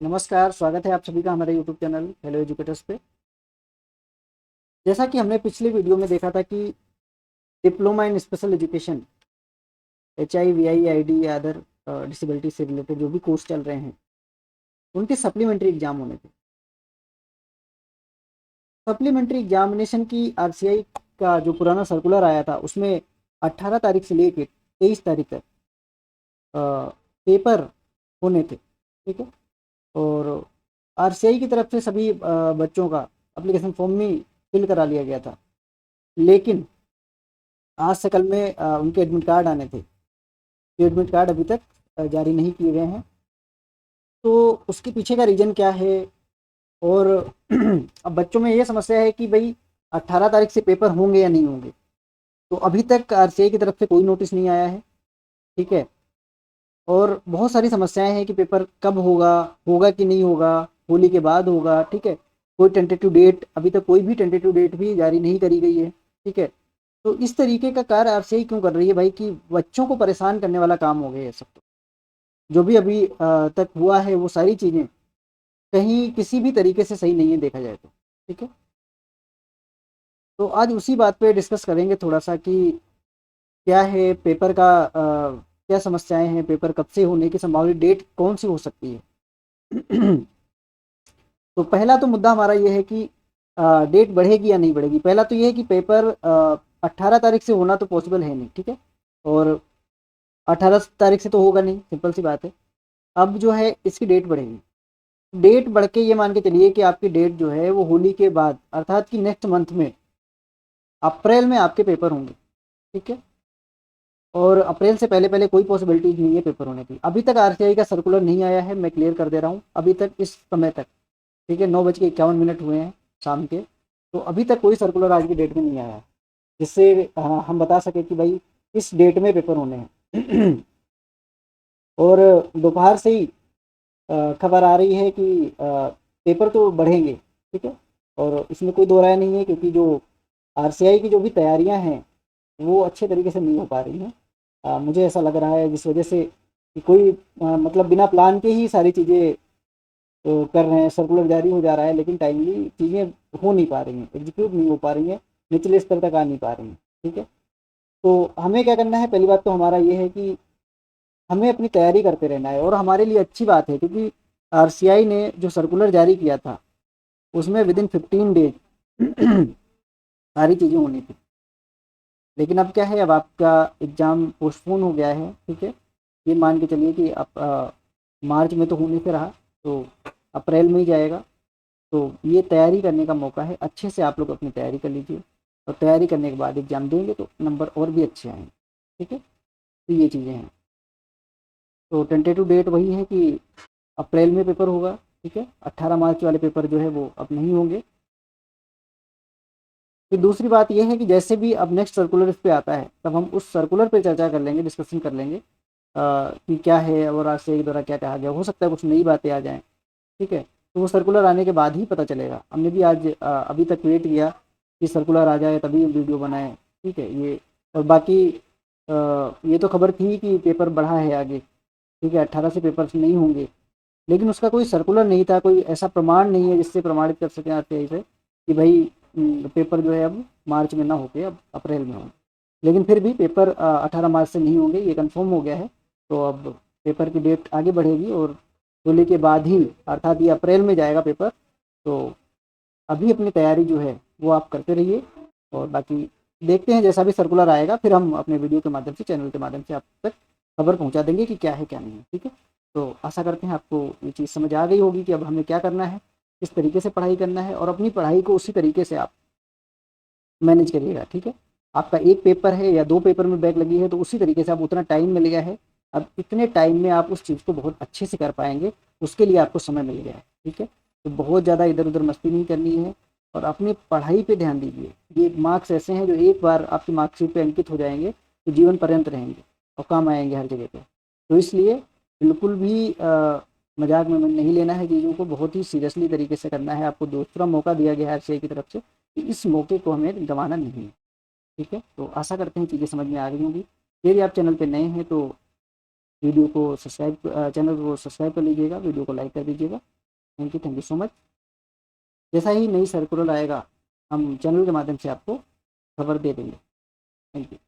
नमस्कार, स्वागत है आप सभी का हमारे यूट्यूब चैनल हेलो एजुकेटर्स पे। जैसा कि हमने पिछले वीडियो में देखा था कि diploma in special education HIVI ID या अदर डिसेबिलिटी से रिलेटेड जो भी कोर्स चल रहे हैं उनके सप्लीमेंट्री एग्जाम होने थे। सप्लीमेंट्री एग्जामिनेशन की RCI का जो पुराना सर्कुलर आया था उसमें 18 तारीख से लेकर 23 तारीख तक पेपर होने थे। ठीक है, और RCI की तरफ से सभी बच्चों का एप्लीकेशन फॉर्म में फिल करा लिया गया था, लेकिन आज से कल में उनके एडमिट कार्ड आने थे। ये एडमिट कार्ड अभी तक जारी नहीं किए गए हैं, तो उसके पीछे का रीज़न क्या है। और अब बच्चों में ये समस्या है कि भाई 18 तारीख से पेपर होंगे या नहीं होंगे, तो अभी तक RCI की तरफ से कोई नोटिस नहीं आया है। ठीक है, और बहुत सारी समस्याएं हैं कि पेपर कब होगा, होगा कि नहीं होगा, होली के बाद होगा। ठीक है, कोई टेंटेटिव डेट, अभी तक कोई भी टेंटेटिव डेट भी जारी नहीं करी गई है। ठीक है, तो इस तरीके का कार्य RCI क्यों कर रही है भाई, कि बच्चों को परेशान करने वाला काम हो गया है सब। तो जो भी अभी तक हुआ है वो सारी चीज़ें कहीं किसी भी तरीके से सही नहीं है देखा जाए तो। ठीक है, तो आज उसी बात पे डिस्कस करेंगे थोड़ा सा कि क्या है पेपर का, क्या समस्याएं हैं, पेपर कब से होने की संभावित डेट कौन सी हो सकती है। तो पहला तो मुद्दा हमारा ये है कि डेट बढ़ेगी या नहीं बढ़ेगी। पहला तो ये है कि पेपर 18 तारीख से होना तो पॉसिबल है नहीं। ठीक है, और 18 तारीख से तो होगा नहीं, सिंपल सी बात है। अब जो है इसकी डेट बढ़ेगी। डेट बढ़ के ये मान के चलिए कि आपकी डेट जो है वो होली के बाद अर्थात कि नेक्स्ट मंथ में अप्रैल में आपके पेपर होंगे। ठीक है, और अप्रैल से पहले पहले कोई पॉसिबिलिटी नहीं है पेपर होने की। अभी तक RCI का सर्कुलर नहीं आया है, मैं क्लियर कर दे रहा हूँ। अभी तक इस समय तक, ठीक है, 9:51 हुए हैं शाम के, तो अभी तक कोई सर्कुलर आज की डेट में नहीं आया है जिससे हम बता सके कि भाई इस डेट में पेपर होने हैं। और दोपहर से ही खबर आ रही है कि पेपर तो बढ़ेंगे। ठीक है, और इसमें कोई दो राय नहीं है, क्योंकि जो RCI की जो भी तैयारियां हैं वो अच्छे तरीके से नहीं हो पा रही हैं। मुझे ऐसा लग रहा है जिस वजह से कि कोई मतलब बिना प्लान के ही सारी चीज़ें कर रहे हैं, सर्कुलर जारी हो जा रहा है, लेकिन टाइमली चीज़ें हो नहीं पा रही हैं, एग्जीक्यूट नहीं हो पा रही हैं, निचले स्तर तक आ नहीं पा रही हैं। ठीक है, तो हमें क्या करना है, पहली बात तो हमारा ये है कि हमें अपनी तैयारी करते रहना है। और हमारे लिए अच्छी बात है क्योंकि RCI ने जो सर्कुलर जारी किया था उसमें विदिन 15 डेज सारी चीज़ें होनी थी। लेकिन अब क्या है, अब आपका एग्ज़ाम पोस्टपोन हो गया है। ठीक है, ये मान के चलिए कि अब मार्च में तो होने से रहा, तो अप्रैल में ही जाएगा। तो ये तैयारी करने का मौका है, अच्छे से आप लोग अपनी तैयारी कर लीजिए, और तैयारी करने के बाद एग्ज़ाम देंगे तो नंबर और भी अच्छे आएंगे। ठीक है, तो ये चीज़ें हैं। तो टेंटेटिव डेट वही है कि अप्रैल में पेपर होगा। ठीक है, 18 मार्च वाले पेपर जो है वो अब नहीं होंगे। फिर दूसरी बात यह है कि जैसे भी अब नेक्स्ट सर्कुलर इस पे आता है तब हम उस सर्कुलर पे चर्चा कर लेंगे, डिस्कशन कर लेंगे कि क्या है और RCI के द्वारा क्या कहा गया। हो सकता है कुछ नई बातें आ जाएँ। ठीक है, तो वो सर्कुलर आने के बाद ही पता चलेगा। हमने भी आज अभी तक वेट किया कि सर्कुलर आ जाए तभी वीडियो बनाएं। ठीक है, ये और बाकी ये तो खबर थी कि पेपर बढ़ा है आगे। ठीक है, 18 से पेपर नहीं होंगे, लेकिन उसका कोई सर्कुलर नहीं था, कोई ऐसा प्रमाण नहीं है जिससे प्रमाणित कर सकें RCI से कि भाई पेपर जो है अब मार्च में ना होके अब अप्रैल में हो। लेकिन फिर भी पेपर 18 मार्च से नहीं होंगे, ये कंफर्म हो गया है। तो अब पेपर की डेट आगे बढ़ेगी और होली के बाद ही अर्थात ये अप्रैल में जाएगा पेपर। तो अभी अपनी तैयारी जो है वो आप करते रहिए, और बाकी देखते हैं जैसा भी सर्कुलर आएगा फिर हम अपने वीडियो के माध्यम से, चैनल के माध्यम से आप तक खबर पहुंचा देंगे कि क्या है क्या नहीं है। ठीक है, तो आशा करते हैं आपको ये चीज़ समझ आ गई होगी कि अब हमें क्या करना है, किस तरीके से पढ़ाई करना है, और अपनी पढ़ाई को उसी तरीके से आप मैनेज करिएगा। ठीक है, आपका एक पेपर है या दो पेपर में बैक लगी है तो उसी तरीके से आप उतना टाइम मिल गया है, अब इतने टाइम में आप उस चीज़ को बहुत अच्छे से कर पाएंगे, उसके लिए आपको समय मिल गया है। ठीक है, तो बहुत ज़्यादा इधर उधर मस्ती नहीं करनी है, और अपनी पढ़ाई पे ध्यान दीजिए। ये मार्क्स ऐसे हैं जो एक बार आपकी मार्कशीट पे अंकित हो जाएंगे तो जीवन पर्यंत रहेंगे और काम आएंगे हर जगह पे। तो इसलिए बिल्कुल भी मजाक में नहीं लेना है चीज़ों को, बहुत ही सीरियसली तरीके से करना है। आपको दूसरा मौका दिया गया है RCI की तरफ से कि इस मौके को हमें गंवाना नहीं है। ठीक है, तो आशा करते हैं चीज़ें समझ में आ गई होंगी। यदि आप चैनल पे नए हैं तो वीडियो को सब्सक्राइब चैनल को सब्सक्राइब कर लीजिएगा, वीडियो को लाइक कर दीजिएगा। Thank you so much. जैसा ही नई सर्कुलर आएगा हम चैनल के माध्यम से आपको खबर दे देंगे। Thank you.